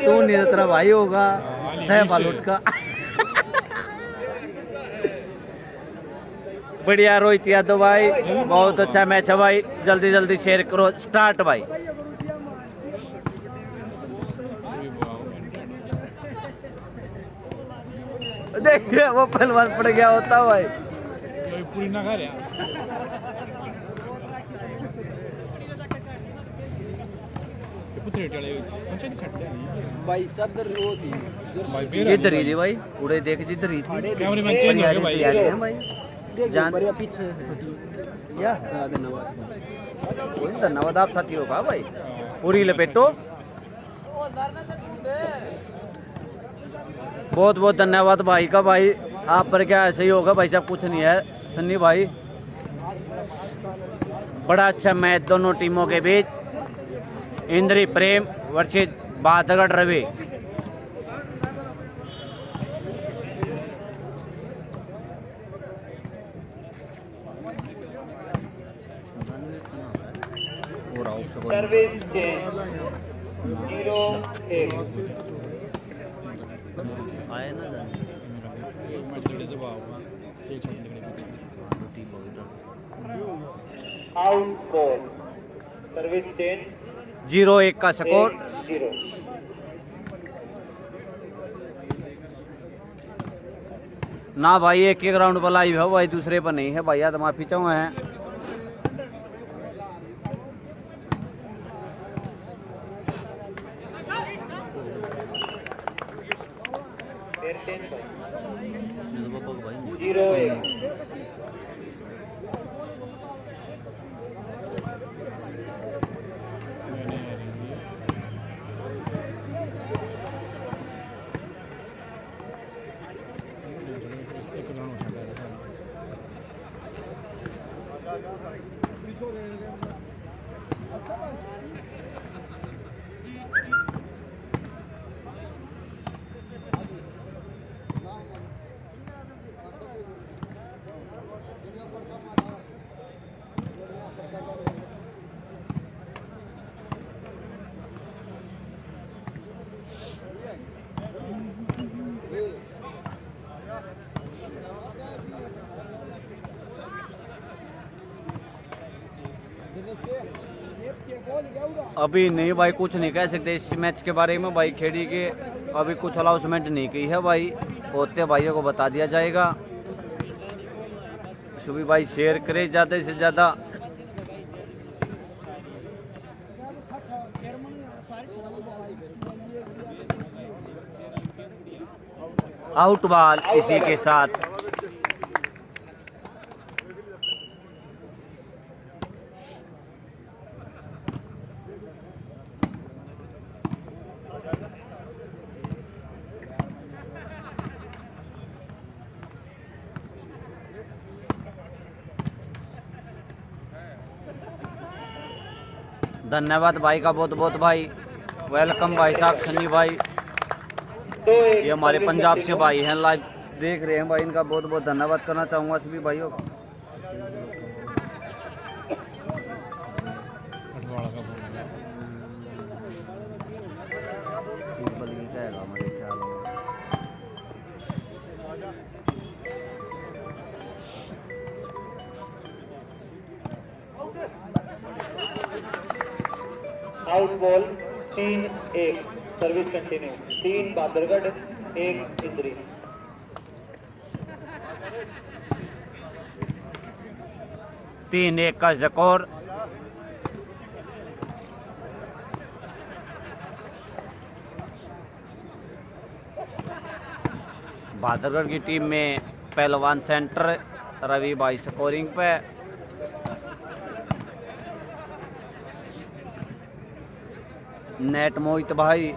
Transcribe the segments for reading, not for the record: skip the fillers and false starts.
तू नहीं तेरा भाई होगा सैफ आलूट का। बढ़िया रोहित यादव भाई, बहुत अच्छा मैच है भाई। जल्दी जल्दी शेयर करो, स्टार्ट भाई। देखिए वो पहलवान पड़ गया होता भाई। पूरी ना खा रहा भाई चादर वो थी जिधर ही थी भाई, उड़े देख जिधर ही थी। कैमरे मैन चेंज हो गए भाई। है भाई जान बढ़िया पीछे या धन्यवाद। कोई धन्यवाद आप साथी होगा भाई। पूरी लपेटो, बहुत बहुत धन्यवाद भाई का। भाई आप पर क्या ऐसे ही होगा भाई साहब, कुछ नहीं है सन्नी भाई। बड़ा अच्छा मैच दोनों टीमों के बीच। इंद्री प्रेम वर्सेस बादगढ़ रवि। सर्विस 0-1 आए ना आउट बॉल। सर्विस 10 0-1 का स्कोर। 0। ना भाई एक एक राउंड पर लाइव है भाई, दूसरे पर नहीं है भैया, तो माफी चाहूँ है। भाई 0-1 अभी नहीं भाई, कुछ नहीं कह सकते इस मैच के बारे में भाई। खेड़ी के अभी कुछ अनाउंसमेंट नहीं की है भाई, होते भाइयों को बता दिया जाएगा। सुबह भाई शेयर करें ज़्यादा से ज़्यादा। आउट बॉल इसी के साथ। धन्यवाद भाई का बहुत बहुत भाई। वेलकम भाई साहब सन्नी भाई। ये हमारे पंजाब से भाई हैं, लाइव देख रहे हैं भाई, इनका बहुत बहुत धन्यवाद करना चाहूँगा सभी भाइयों का। Out ball 3-1। Service continue. 3 Badargarh, 1 इंद्री। तीन एक का स्कोर। बादरगढ़ की टीम में पहलवान सेंटर रवि भाई स्कोरिंग पे। नेट मोहित भाई।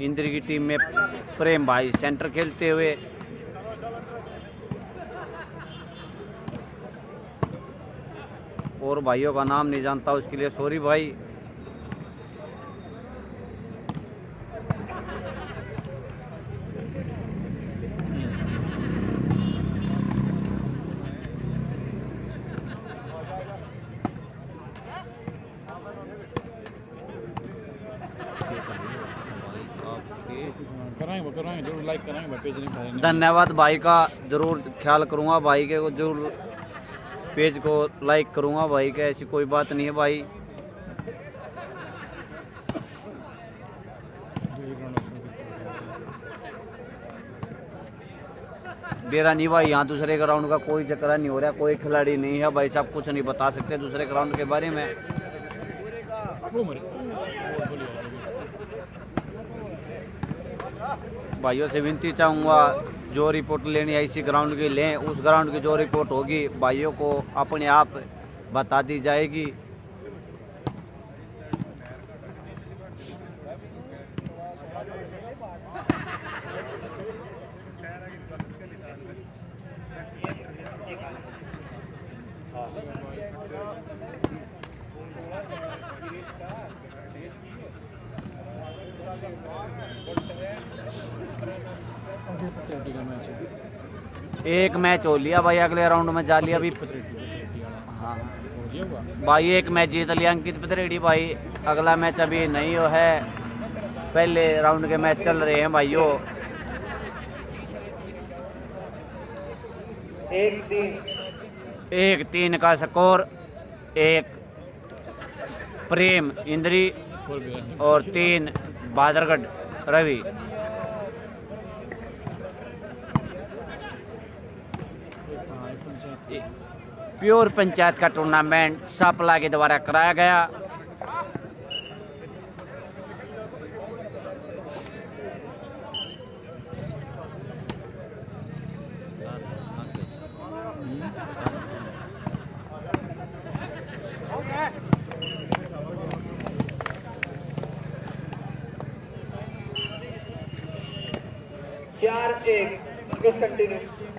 इंद्र की टीम में प्रेम भाई सेंटर खेलते हुए। और भाइयों का नाम नहीं जानता उसके लिए सॉरी भाई। कराएंगे जरूर, लाइक कराएंगे भाई, पेज नहीं उठाएंगे। धन्यवाद भाई का, जरूर ख्याल करूँगा भाई के, जरूर पेज को लाइक करूँगा भाई के, ऐसी कोई बात नहीं है भाई। डेरा नहीं भाई, यहाँ दूसरे ग्राउंड का कोई चक्कर नहीं हो रहा, कोई खिलाड़ी नहीं है भाई साहब, कुछ नहीं बता सकते दूसरे ग्राउंड के बारे में। वो मरे भाइयों से विनती चाहूँगा, जो रिपोर्ट लेनी है इसी ग्राउंड की लें, उस ग्राउंड की जो रिपोर्ट होगी भाइयों को अपने आप बता दी जाएगी। एक मैच हो लिया भाई, अगले राउंड में जा लिया अभी। हाँ भाई, एक मैच जीत लिया अंकित पथरेड़ी भाई, अगला मैच अभी नहीं हो है, पहले राउंड के मैच चल रहे हैं भाइयों। 1-3 का स्कोर, 1 प्रेम इंद्री और 3 बादरगढ़ रवि। प्योर पंचायत का टूर्नामेंट सापला के द्वारा कराया गया।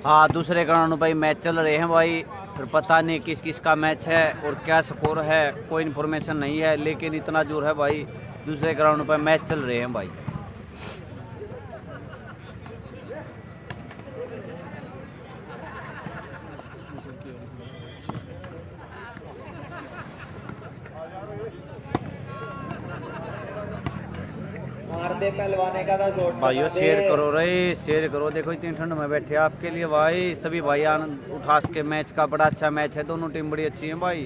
हाँ, दूसरे ग्राउंड भाई मैच चल रहे हैं भाई, फिर पता नहीं किस किस का मैच है और क्या स्कोर है, कोई इन्फॉर्मेशन नहीं है, लेकिन इतना जोर है भाई, दूसरे ग्राउंड पर मैच चल रहे हैं भाई। भाइयों शेयर करो रे, शेयर करो, देखो इतनी ठंड में बैठे आपके लिए भाई, सभी भाई आनंद उठा के मैच का, बड़ा अच्छा मैच है, दोनों टीम बड़ी अच्छी है भाई,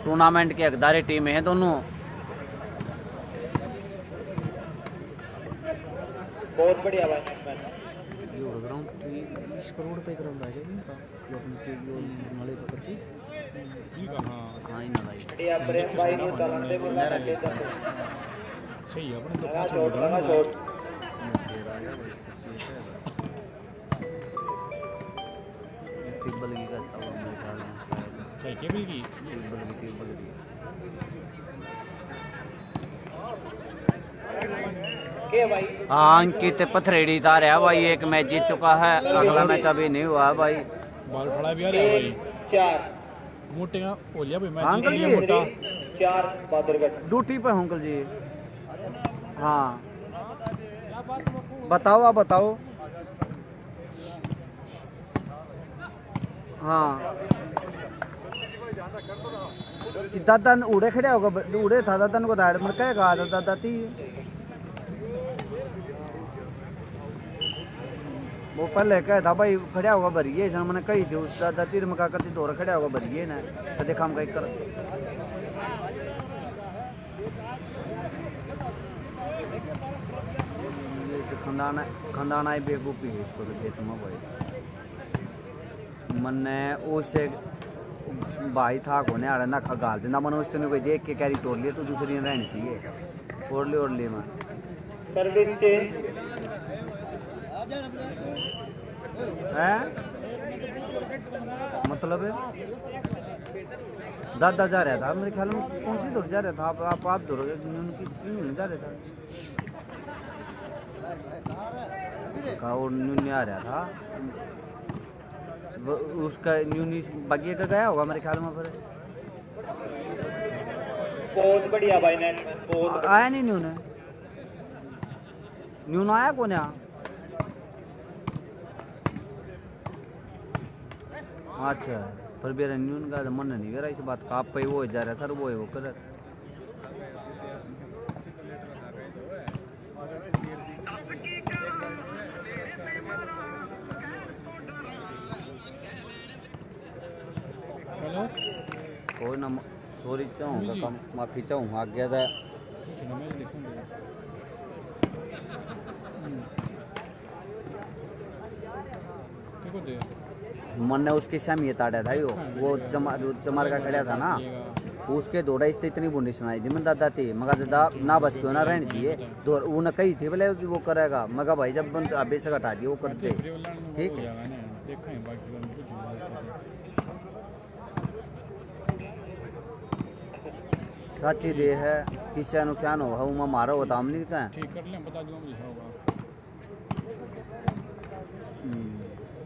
टूर्नामेंट की हकदारी टीम है दोनों। बहुत बढ़िया भाई, ग्राउंड 20 करोड़ पे ग्राउंड आ जाएगी इनका, जो अपने नाले का करती। हाँ इन भाई सही है, अपने तो 5 छोड़ टिब्बल की करता हुआ मेरे ख्याल में शायद केबल की टिब्बल की हाँ, अंकित पथरेड़ी था रहा भाई, एक मैच जीत चुका है, अगला मैच अभी नहीं हुआ है भाई। बाल फड़ा भी आ रहा है भाई, 4 मोटे का हो लिया भाई मैच, अंकल जीत जी लिया मोटा। 4 बादरगढ़ ड्यूटी पे हूँ अंकल जी। हाँ बताओ, आप बताओ। हाँ दादा उड़े खड़े होगा, उड़े था दादा को दाड़ मर कहेगा दादा थी वो पहले कहा था भाई खड़ा होगा भरिए, मैंने कही थी उस दादा तीर में कहा कती दौर खड़ा होगा भरिए ना, तो देखा हम कहीं कर ये तो खानदान आई बेवकूफ़ी है इसको तो खेत में भाई। मैंने उसे भाई था कोने आड़ा ना गाल देना, मैंने उस दिन कोई देख के कैरी तोड़ लिया, तो दूसरी ने रहनी थी ओढ़ ली मैं सर्विस चेंज है, मतलब दादा जा रहा था मेरे ख्याल में, कौन सी दूर जा रहा था, आप दूर क्यों नहीं जा रहा था, कहा और न्यून आ रहा था उसका, न्यूनी बगिए का गया होगा मेरे ख्याल में, फिर बहुत बढ़िया भाई नेट बहुत आया नहीं न्यून आया कौन यहाँ। अच्छा पर बेरा न्यून का मन नहीं बेरा इस बात का, आप पे वो जा रहा था वो कर कोई ना सॉरी चाहूँगा माफी चाहूँ आ गया था मैच देखूंगा देखो दे मन ने उसके सामने ताड़ा था वो चमार का खड़ा था ना उसके दौड़ा इस इतनी बुंडी सुनाई थी मैं दादा थी मगर दादा ना बस क्यों ना रहने दिए वो न कही थी बोले वो करेगा मगर भाई जब बंद अभी से हटा दिए वो करते ठीक है देखा है बाकी सच्ची दे है किसी नुकसान हो मैं मारा होता हम नहीं कहें ठीक कर ले बता दूंगा मुझे होगा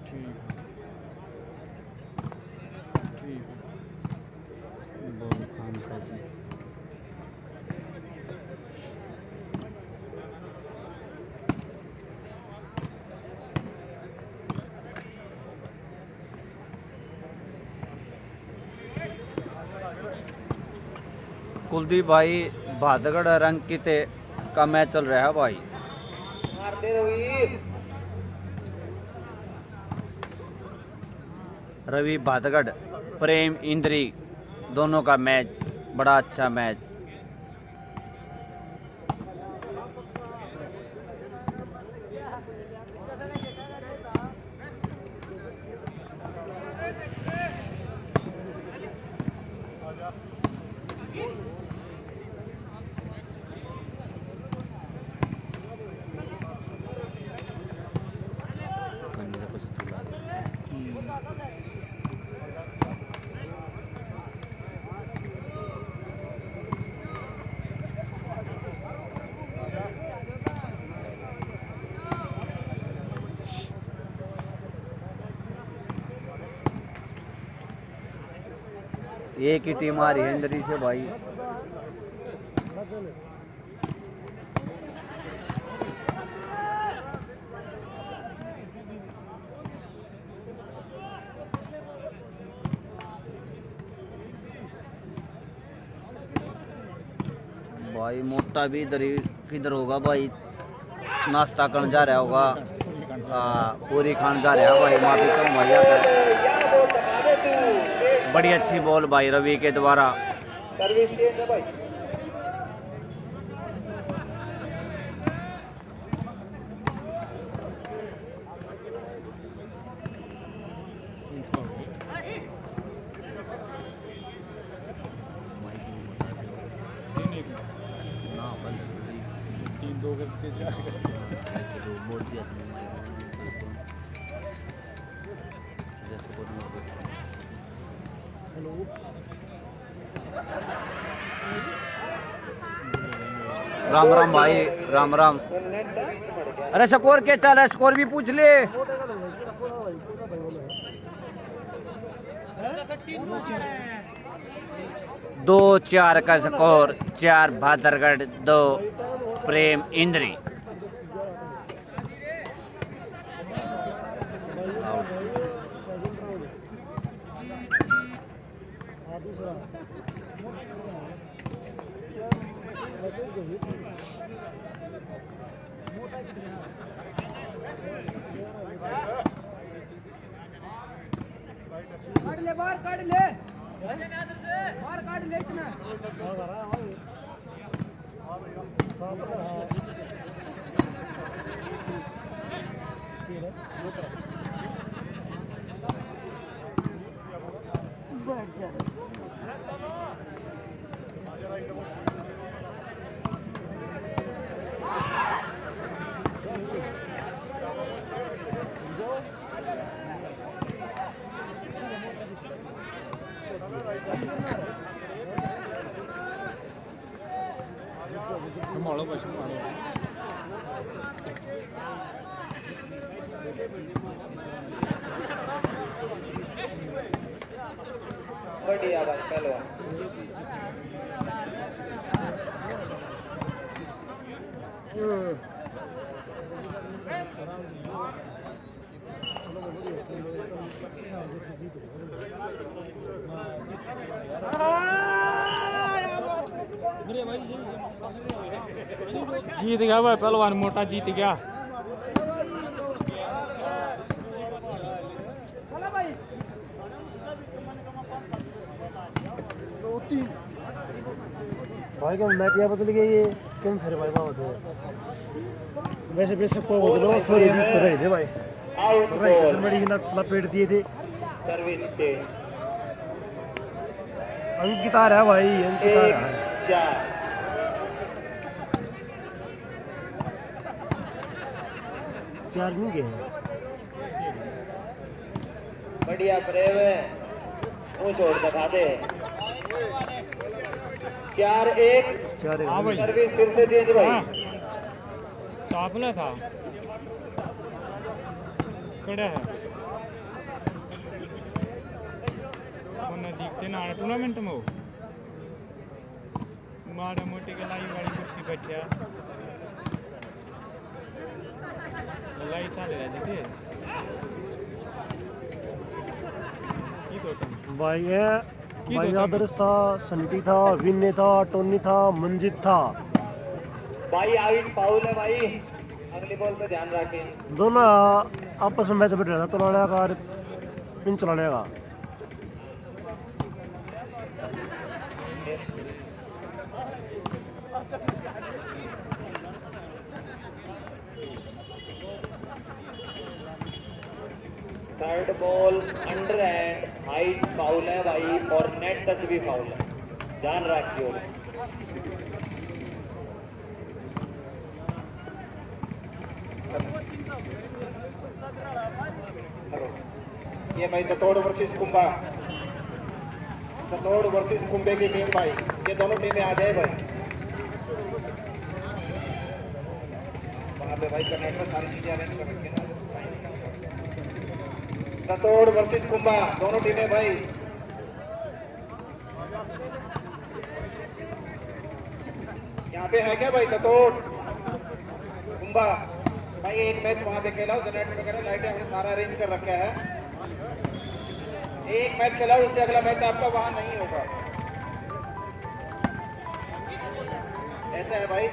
ठीक ठीक बहुत काम कर दिया कुलदीप भाई भादगढ़ अंकित का मैच चल रहा है भाई रवि भादगढ़ प्रेम इंद्री दोनों का मैच बड़ा अच्छा मैच एक ही टीम आ रही है इंद्री से भाई भाई मोटा भी इधर किधर होगा भाई नाश्ता करने जा रहा होगा पूरी खान जा रहा है भाई माफी चाहूँ भैया बड़ी अच्छी बॉल भाई रवि के द्वारा सर्विस चेंज है भाई तीन दो करते चार करते राम राम भाई राम राम अरे स्कोर क्या चल रहा है स्कोर भी पूछ ले 2-4 का स्कोर 4 भादरगढ़ 2 प्रेम इंद्री बाहर काट ले बाहर काट ले इतना बैठ जा संभालो बस संभालो बढ़िया भाई चलो जीत गया भाई पहलवान मोटा जीत गया भाई का मैटिया बदल गई ये क्यों फिर भाई बात है वैसे बेशक को बदलो छोरे जीत रहे थे भाई आउट भाई बॉल सनमड़ी की लपेट दिए थे सर्विस से अंकित आ रहा है भाई अंकित आ रहा है 1-4 चार नहीं गए बढ़िया प्रेम है वो छोड़ दिखा दे 4-1 चार हाँ भाई सर्विस फिर से चेंज भाई हाँ साफ ना था कड़ा है उन्हें दिखते ना टूर्नामेंट में हो माड़ा मोटी के लाई वाली कुर्सी बैठा लाई चाले रहे थे ये तो तुम भाई है भाई आदर्श था संटी था विन्ने था टोनी था मंजित था भाई आविद फाउल है भाई अगली बॉल पे ध्यान रखें दोनों आपस में मैच बैठ रहा था चलाने का और पिन चलाने का third ball under and height foul है भाई और नेट टच भी फाउल है ध्यान रखियो ये भाई ततोड़ वर्सेस कुंभा ततोड़ वर्सेस कुंभे की टीम भाई ये दोनों टीमें आ जाए भाई वहाँ पे भाई कर्नाटक में सारी चीजें अरेंज कर रखी है ना ततोड़ वर्सेस कुंभा दोनों टीमें भाई यहाँ पे है क्या भाई ततोड़ कुंभा भाई एक मैच वहाँ पे खेला जनरेटर वगैरह लाइटें हमने सारा अरेंज कर रखा है एक मैच खेला उससे अगला मैच आपका वहाँ नहीं होगा ऐसा है भाई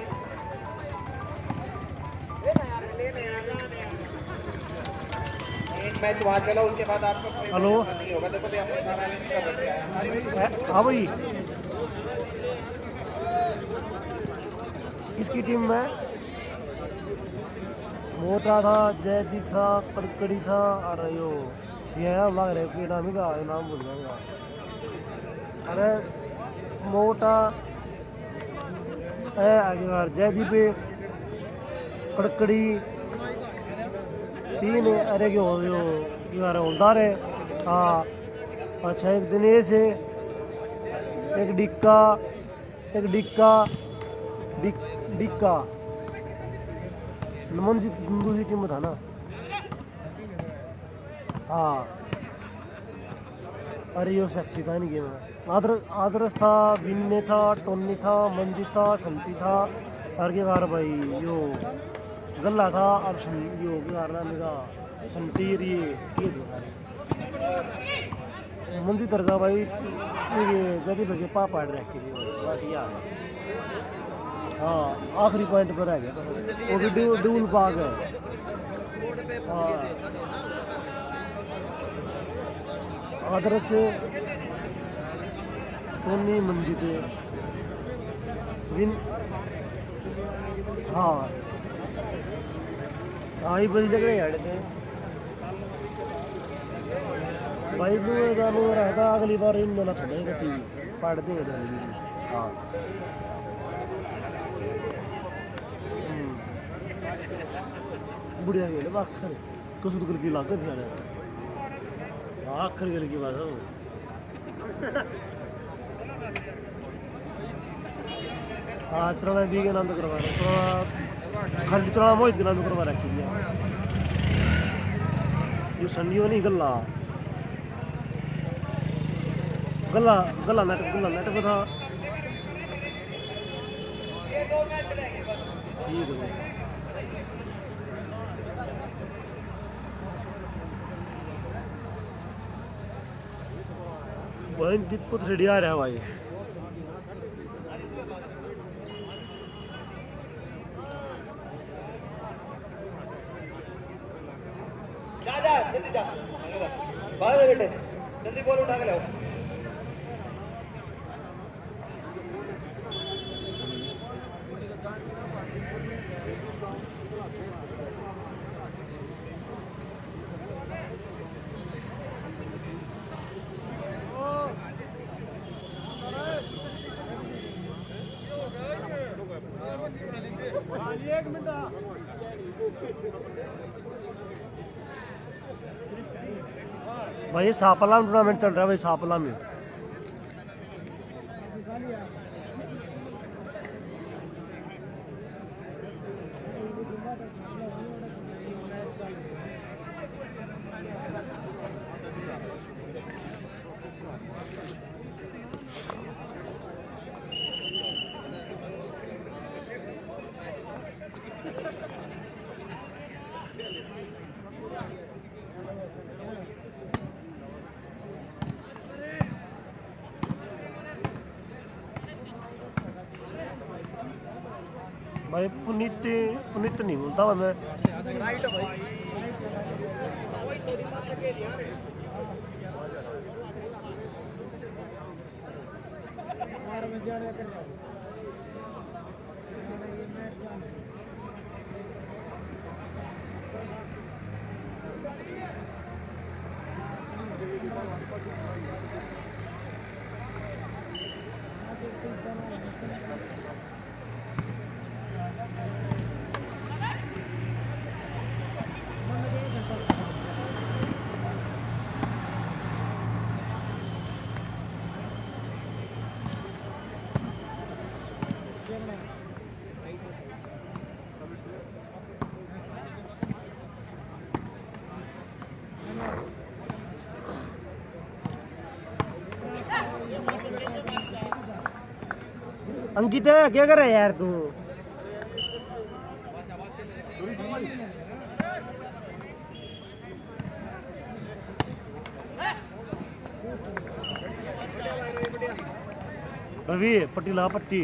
एक मैच वहाँ चला उसके बाद आपका कोई हेलो। मैच नहीं होगा देखो भी हमने सारा अरेंज कर रखा है हाँ भाई किसकी टीम में मोटा था जयदीप था कड़कड़ी था और यो सियाम लग रहे कि नाम ही का नाम भूल जाऊंगा अरे मोटा है आगे यार जयदीप कड़कड़ी तीन अरे क्यों यो यार होलदार है हाँ अच्छा एक दिनेश है एक डिक्का डिक्का मंजित दूसरी टीम में था ना हाँ अरे यो सेक्सी था नहीं गेम में आदर्श था विन्ने था टोनी था मंजित था संती था और के कार भाई यो गल्ला था अब यो के कार नाम का संतीर ये थे सारे मंजित का भाई ये जदी भगे पापा रख के बढ़िया हाँ आखिरी पॉइंट पर है वो भी डूल पाग है हाँ आदर्श टोनी मंजित विन हाँ ही बड़ी जगह हड़े थे भाई तू जानो रहता अगली बार इन दोनों थोड़ा टीवी पढ़ दे हाँ बुढ़िया गेले आखर कसुत करके लाग थे आखर गल की बात हो हाँ चलाना भी के नाम तो करवा रहे थोड़ा खंड चलाना मोहित के नाम तो करवा रखी है ये संडियो नहीं गल्ला गल्ला गल्ला नेट पे था ठीक है भाई कित रेडी आ रहा है भाई जा जल्दी जा बाहर बेटे जल्दी बॉल उठा के लाओ भाई सापला में टूर्नामेंट चल रहा है भाई, सापला में। भाई पुनीत पुनीत नहीं बोलता भाई मैं। अंकित क्या कर रहा है यार तू? रवि पट्टी ला पट्टी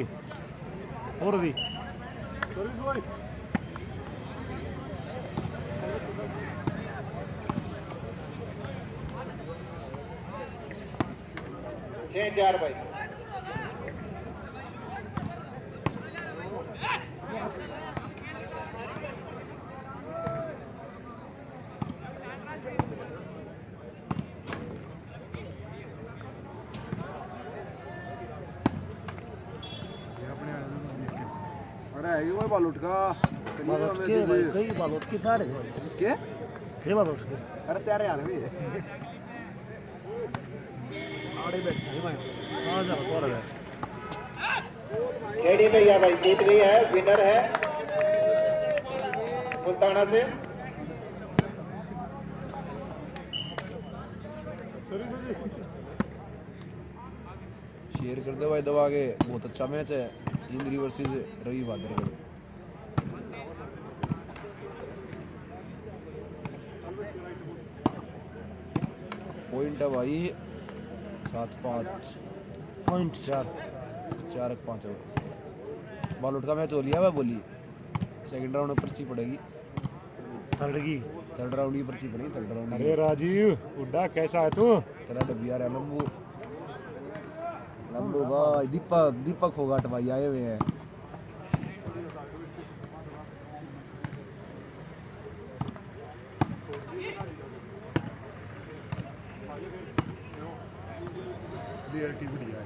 और रवि 6-4 भाई। अरे बालूट का कई बालोट की था रे के थे बालोट के। अरे तेरे यार भी आड़े बैठे भाई आ जा और है रेडी भैया भाई, जीत गई है, विनर है मुल्ताना से। शेयर कर दे भाई दबा के, बहुत अच्छा मैच है इंद्री वर्सेस रवि भादरगढ़। पॉइंट है भाई 7-5 पॉइंट 4-5 बालूट का मैच हो लिया भाई। बोली सेकंड राउंड में पर्ची पड़ेगी, थर्ड राउंड की पर्ची पड़ेगी। थर्ड राउंड अरे राजीव उड्डा कैसा है तू? तेरा डबिया रहा लंबू लंबू भाई। दीपक फोगाट भाई आए हुए हैं। रियलिटी बढ़िया है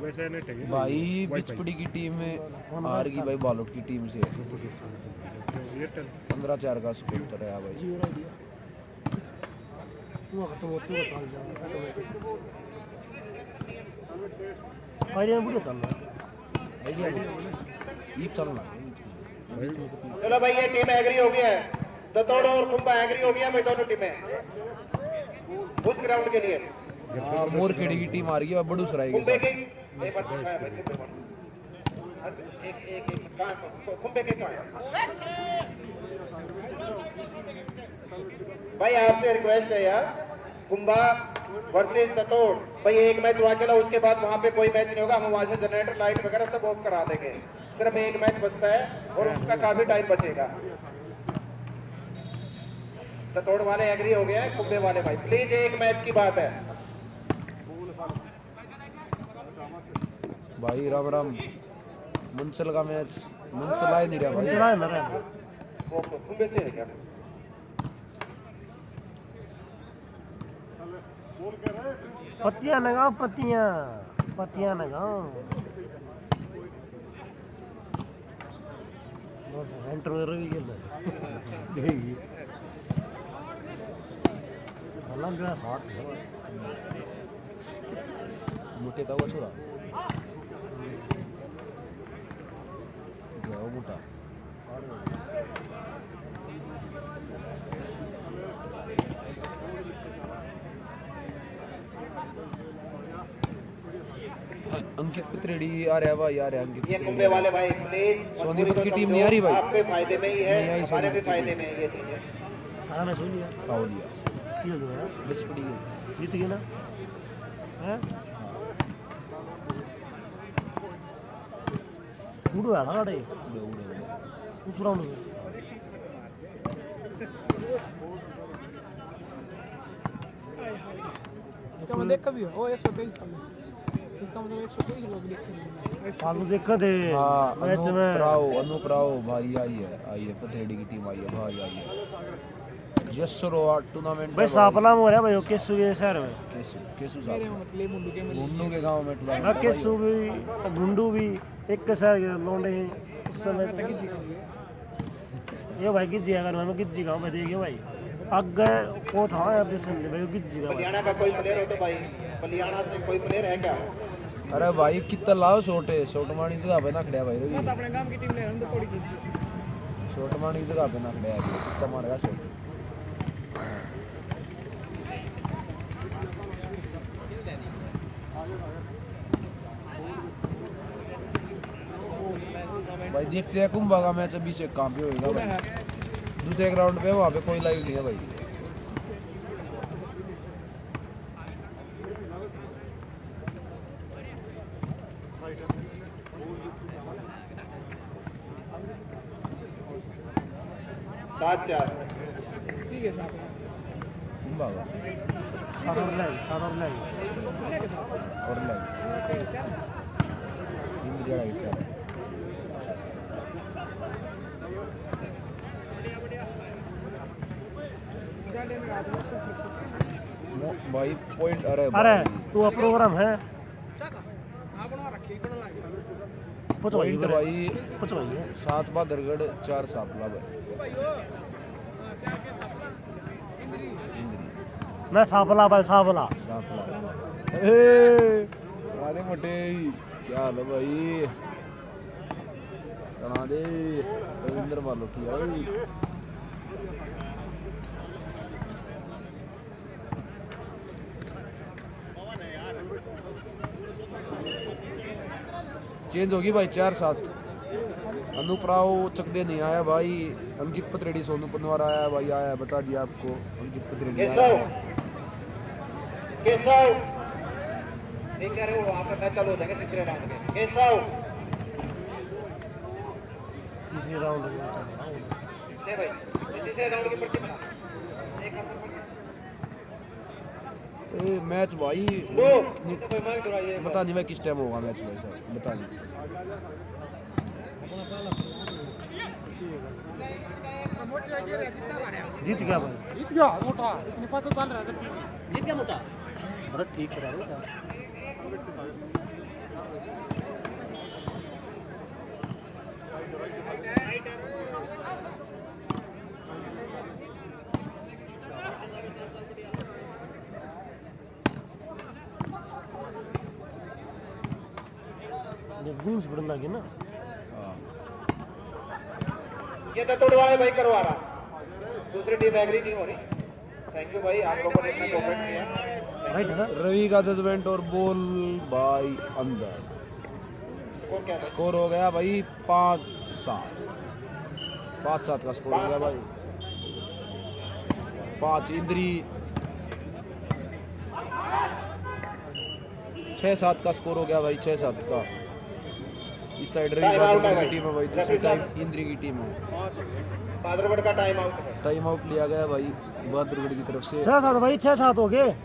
वैसे ने टेक भाई बिचपड़ी की टीम में हार गई भाई बालोट की टीम से। 15-4 का स्कोर तो रहा भाई। जीरो आइडिया वो खत्म होते हुए चल जा आइडिया में बढ़िया चल रहा है। आइडिया ईप चलना। चलो भाई, ये टीम एग्री हो गया है, दतोड़ और कुंभा एग्री हो गया भाई, दोनों टीमें उस ग्राउंड के लिए। मोर खेड़ी की टीम आ रही है बड़ू सराय के कुंभे साथ। की कुंभे के भाई, आपसे रिक्वेस्ट है यार, कुंभा वर्सेस दतोड़ भाई, एक मैच हुआ चला, उसके बाद वहाँ पे कोई मैच नहीं होगा। हम वहाँ से जनरेटर लाइट वगैरह सब ऑफ करा देंगे, सिर्फ एक मैच बचता है और उसका काफी टाइम बचेगा। दतोड़ वाले एग्री हो गया है, कुंभे वाले भाई प्लीज एक मैच की बात है भाई। राम राम मुंसल का मैच मुंसल आए नहीं रहा भाई। चला है मेरा वो कुंभे से है क्या? पत्तियां लगाओ, पत्तियां लगाओ। बस सेंटर में रवि खेल रहा है मतलब मेरा साथ है मोटे था वो छोरा जाओ मोटा अंकित पत्रेड़ी आ रहा है भाई, आ रहा है अंकित ये पत्रेड़ी मुंबई वाले भाई प्लीज सोनीपत की टीम नहीं आ रही भाई, आपके फायदे में ही है, नहीं आई हमारे भी सोनीपत की फायदे टीम। में है ये चीजें। खाना सुन लिया पाओ लिया खेल दो यार बच पड़ी है। जीत गए ना हैं उड़ आया था गाड़ी उड़े उड़े उड़े उस राउंड में इसका मतलब कभी हो 123 चल इसका मतलब 123 लोग देखते हैं फालतू देखा थे हाँ मैच में अनूप राव भाई आई है पत्रेड़ी की टीम आई है भाई, आई है यशरो टूर्नामेंट भाई सापला में हो रहा है भाई वो केसू के शहर में केसु मेरे साहब मतलब मुंडू के मुन्नू के गांव में ना टूर्नामेंट केसू भी गुंडू भी एक के शहर के लौंडे हैं उस समय ये भाई गिज्जी अगर मैं गिज्जी गाँव में देखिए भाई आगे वो था अब जैसे भाई गिज्जी का बलियाना का कोई प्लेयर हो तो भाई, बलियाना से कोई प्लेयर है क्या? अरे भाई कितना लाओ शॉट मारनी जगह पे ना खड़िया भाई रवि, अपने गांव की टीम ले हम तो थोड़ी की शॉट मारनी जगह पे ना खड़िया कितना मारेगा शॉट। भाई देखते हैं कुंभा का मैच अभी से कहाँ पे होएगा भाई, दूसरे ग्राउंड पे वहाँ पे कोई लाइव नहीं है भाई। सात चार ठीक है साहब कुंभा का सादर लाइन और लाइव इंद्रिया का क्या भाई पॉइंट अरे भाई तू प्रोग्राम है पॉइंट पुचवाई भाई पुचवाई 7 बहादुरगढ़ 4 सापला भाई मैं सापला भाई सापला सापला ए राणे मोटे क्या हाल है भाई कणा दे रविंद्र मालोटी भाई चेंज होगी भाई 4-7 अनूप राव चकदे नहीं आया भाई, अंकित पत्रेड़ी सोनू पनवार आया भाई, आया बता दिया आपको अंकित पत्रेड़ी आया। केशव ठीक कह रहे हो, वहाँ पे मैच चालू हो जाएंगे तीसरे राउंड में। केशव तीसरे राउंड में चल रहा हूँ ले भाई, तीसरे राउंड की पर्ची बना एक नंबर ए मैच भाई दो कोई मांग कराइए बता नहीं मैं किस टाइम होगा मैच भाई साहब बता नहीं। जीत गया भाई जीत गया मोटा इतने पास चल रहा है जीत गया मोटा अरे ठीक करा रहे क्या जब गुल्स बढ़ने लगे ना ये तो तोड़ वाले भाई करवा रहा, दूसरी टीम एग्री नहीं हो रही। थैंक यू भाई, आप लोगों ने इतना कोऑपरेट किया। राइट है रवि का जजमेंट और बॉल भाई अंदर स्कोर क्या है? स्कोर हो गया भाई 5-7 5-7 का स्कोर हो गया भाई। 5 इंद्री 6-7 का स्कोर हो गया भाई 6-7 का। इस साइड रवि बहादुरगढ़ की टीम है भाई, दूसरी टाइम इंद्री की टीम है। बहादुरगढ़ का टाइम आउट है। टाइम आउट लिया गया भाई बहादुरगढ़ की तरफ से। 6-7 भाई 6-7 हो गए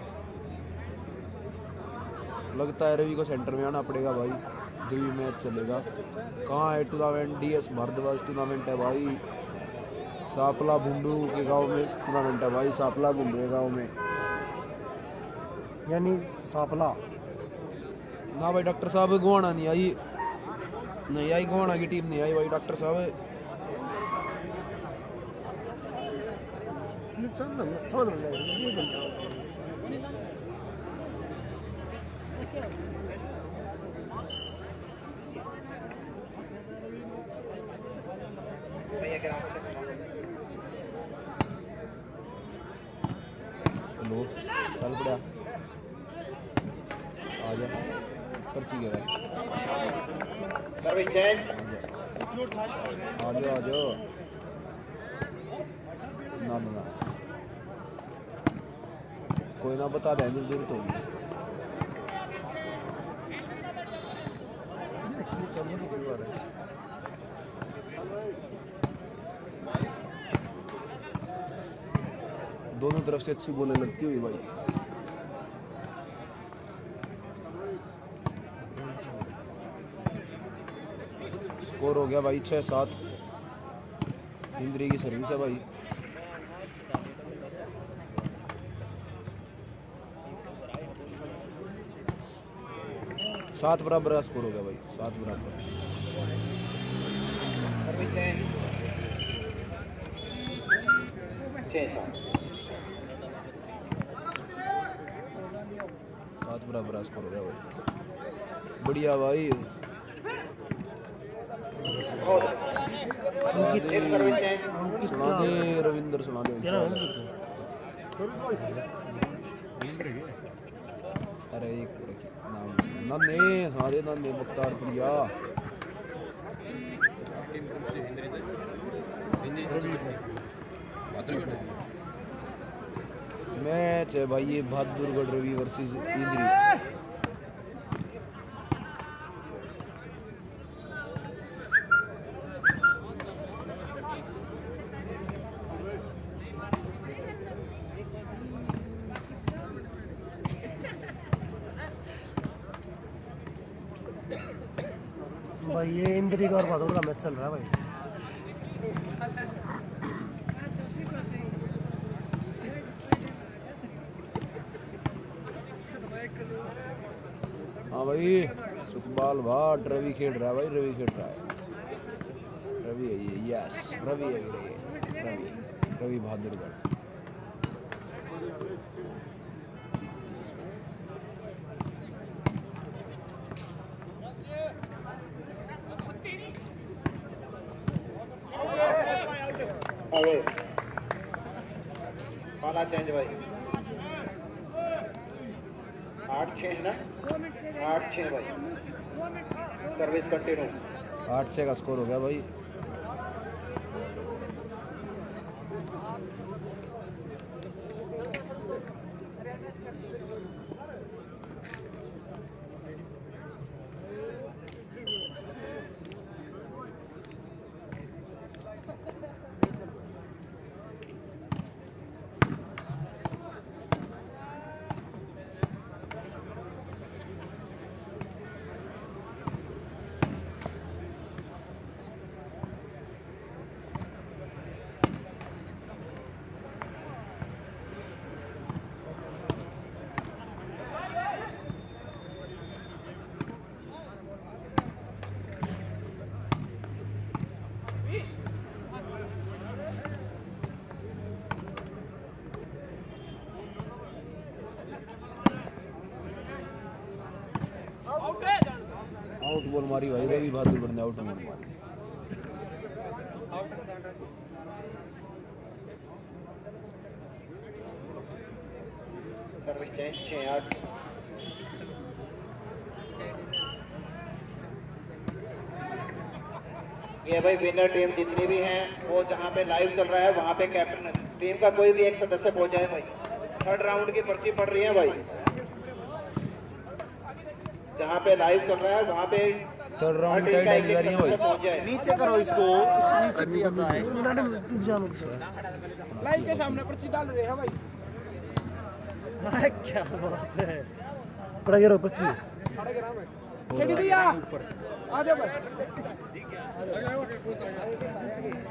लगता है रवि को सेंटर में आना पड़ेगा भाई, जो भी मैच चलेगा। कहाँ है टूर्नामेंट? DS भारद्वाज टूर्नामेंट है भाई, सापला भुंडू के गांव में टूर्नामेंट है भाई, सापला भुंडू के गांव में। यानी सापला ना भाई डॉक्टर साहब गोवाना नहीं आई, नहीं आई गोवाना की टीम नहीं आई भाई, डॉक्टर साहब ये चल ना मैं समझ में नहीं ये घंटा हेलो चल पड़ा आ जा पर्ची गिरा सर्विस चेंज। आ जाओ ना ना ना कोई ना बता दें जरूरत होगी चलने को कोई बात है दोनों तरफ से अच्छी बोलने लगती हुई भाई स्कोर हो गया भाई 6-7 इंद्री की सर्विस है भाई सात बराबर का स्कोर हो गया भाई 7 बराबर सर्विस चेंज। 6-7। 7 बराबर का स्कोर हो गया भाई बढ़िया भाई सर्विस चेंज। सुना दे रविंद्र सुना दे क्या अरे एक नाम नन्हे सुना दे नन्हे मुख्तार प्रिया मैच है भाई ये बहादुरगढ़ रवि वर्सेस इंद्री भाई ये इंद्री का और बहादुर का मैच चल रहा है भाई हाँ भाई सुखपाल भाट रवि खेल रहा है भाई रवि खेल रहा है रवि है ये यस रवि है ये रवि रवि बहादुरगढ़ अवे पाला चेंज भाई 8-6 ना 8-6 भाई सर्विस कंटिन्यू 8-6 का स्कोर हो गया भाई आउट बॉल मारी भाई रवि बहादुरगढ़ ने आउट बॉल मारी सर्विस चेंज 6-8 ये भाई विनर टीम जितनी भी हैं वो जहाँ पे लाइव चल रहा है वहाँ पे कैप्टन टीम का कोई भी एक सदस्य पहुँच जाए भाई 3rd राउंड की पर्ची पड़ रही है भाई जहाँ पे लाइव चल रहा है वहाँ पे 3rd राउंड टाइट आई जा रही है भाई पहुँच जाए नीचे करो इसको नीचे दिया जाए लाइव के सामने पर्ची डाल रहे हैं भाई क्या बात है पड़ा गिरो 25 खेल दिया आ जाओ भाई